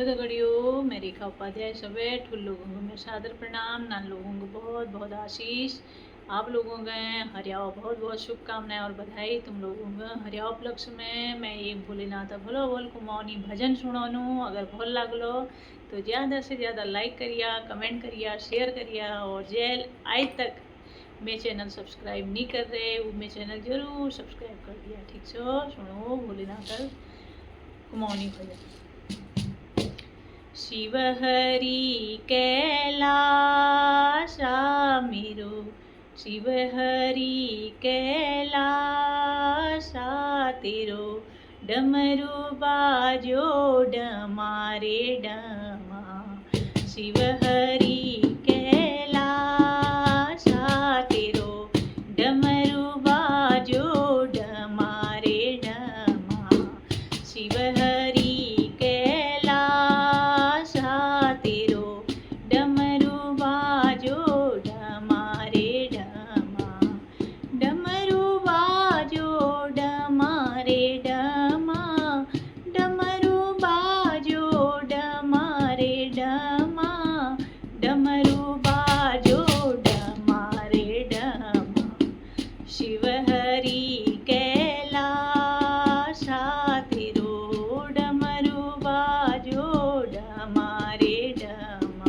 दगड़ियों, मैं रेखा उपाध्याय सभी ठुल लोगों को मेरा सादर प्रणाम। नान लोगों को बहुत बहुत आशीष। आप लोगों को हरियाव बहुत बहुत शुभकामनाएं और बधाई। तुम लोगों को हरियाव उपलक्ष्य में मैं एक भोलेनाथ भलो बोल कुमानी भजन सुनानू। अगर भल लागलो तो ज़्यादा से ज़्यादा लाइक करिया, कमेंट करिया, शेयर करिया। और जेल आज तक मैं चैनल सब्सक्राइब नहीं कर रहे वो मैं चैनल जरूर सब्सक्राइब कर दिया। ठीक छो, सुनो भोलेनाथ कुमानी भजन। शिव हरि कैलासा मेरो, शिव हरि कैलासा तेरो, डमरू बाजो डमारे डमा। शिव हरि कैलासा तेरो, डमरू बाजो डमारे डमा। शिव हरि डमरू बाजो डमारे डमा। शिव हरि कैलासा तेरो, डमरू बाजो डमारे डमा।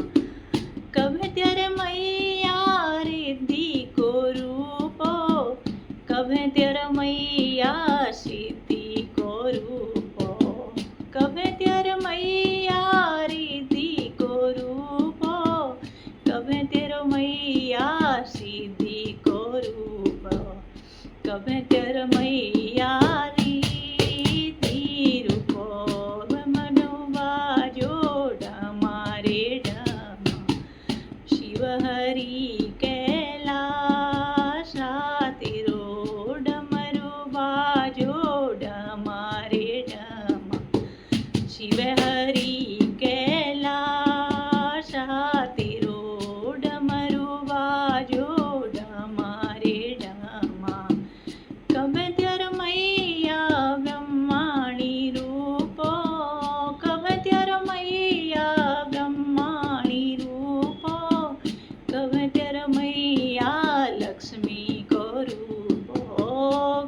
कभे तेरे मैया रिद्धि को रूपो, कभे तेरे मैया सिद्धि को रूपो, कभे तेरे मैया रिद्धि को रूपो, कभे तेरे मैया सिद्धि को रूपो, कभे तेरे मैया रिद्धि रूपो। डमरू बाजो डमारे डमा। शिव हरि कैलासा तेरो, डमरू बाजो डमारे डमा। शिव हरि कैलासा तेरो, डमरू बाजो डमारे डमा। कभे तेरे मैया ब्रह्माणी रूपो, कभे तेरे मैया ब्रह्माणी रूपो, कभे तेरे मैया लक्ष्मी को रूपो,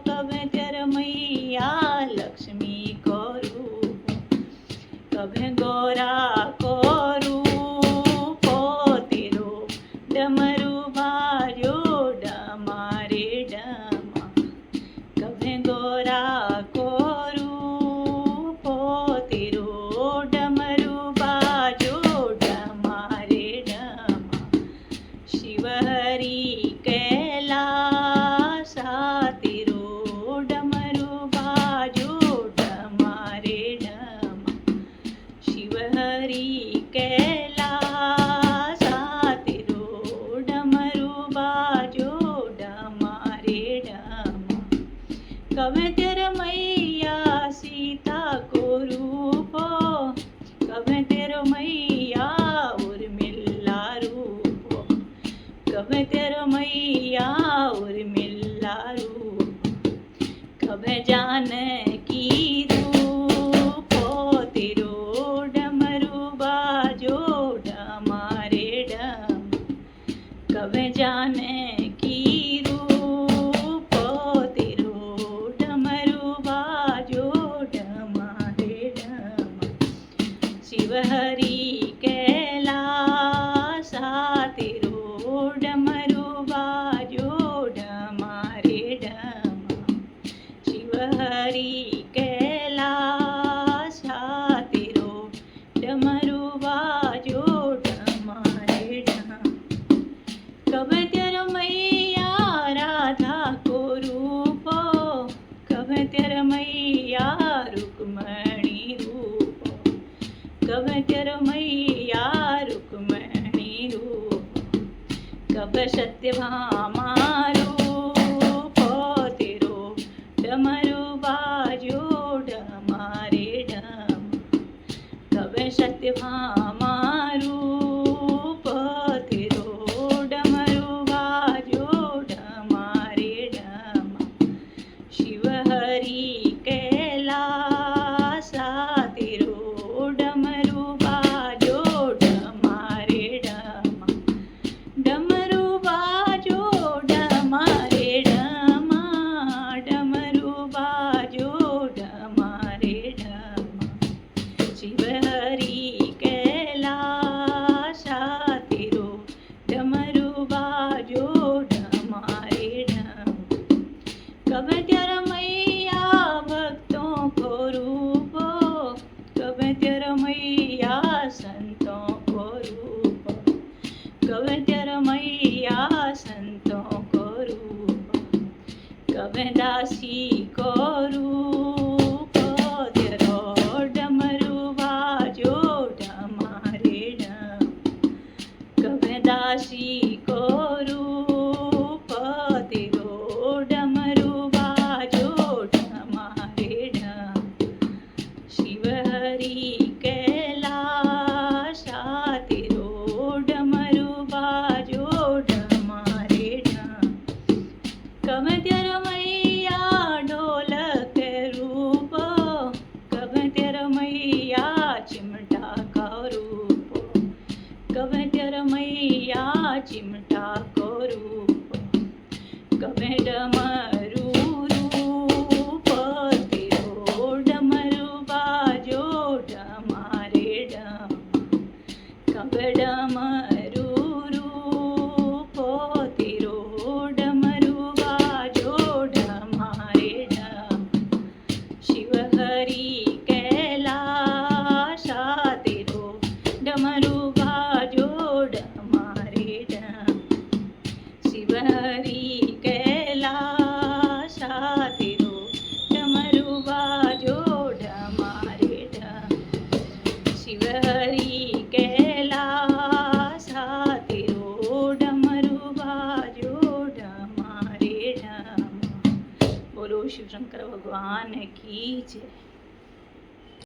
कभे तेरे मैया लक्ष्मी को रूपो, कभे गोरा को रूपो तेरो, डमरू बाजो डमारे डमा। कभे गोरा को रूपो तेरो, डमरू बाजो डमारे डमा। शिव हरि कैलासा तेरो, डमरू बाजो डमारे डमा। शिव हरि कैलासा तेरो, डमरू बाजो डमारे डमा। कभे तेरे मैया सीता को रूपो, कभे तेरे मैया उर्मिला रूपो, कभे तेरे मैया उर्मिला रूपो, कभे जानकी रूपो तेरो, डमरू बाजो डमारे डमा। कभे जानकी रूपो तेरो, डमरू बाजो डमारे डमा। शिव हरि कैलासा तेरो, डमरू बाजो डमारे डमा। शिव हरि कैलासा तेरो, डमरू बाजो डमारे डमा। कभे तेरे मैया राधा को रूपो, कभे तेरे मैया रुक्मणी रूपो, कभे तेरे मैया रुक्मणी रूपो, कभे सत्यभामा रूपो तेरो, डमरू बाजो डमारे डमा। कभे सत्यभामा रूपो तेरो, डमरू बाजो डमारे डमा। शिव हरि कैलासा तेरो, डमरू शिव हरि कैलासा तेरो डमरू बाजो डमारे डम। कब तेरा मैया भक्तों को रूप, कब तेरा मैया संतों को रूप, कब तेरा मैया संतों को रूप, कब दासी को रूप तेरो डमरू बाजो डमारे डम। कब दासी को रूप तेरो डमरू बाजो डमारे डम। शिव हरि कैलासा तेरो डमरू बाजो डमारे डम। कब तेरा मैया ढोलक रूप, कब तेरा मैया चिमटा का रूप, कब तेरा मैया चिमटा को रूप, कब डमरू रूप तेरो डमरू बाजो डमारे डम। कब डमरू रूप तेरो डमरू बाजो डमारे डम। शिव हरि कैलासा तेरो डमरू बाजो डमारे डम। शिव हरि कैलासा तेरो डमरू बाजो डमारे डम। शिव हरि कैलासा तेरो डमरू बाजो डमारे डम। बोलो शिव शंकर भगवान की जय।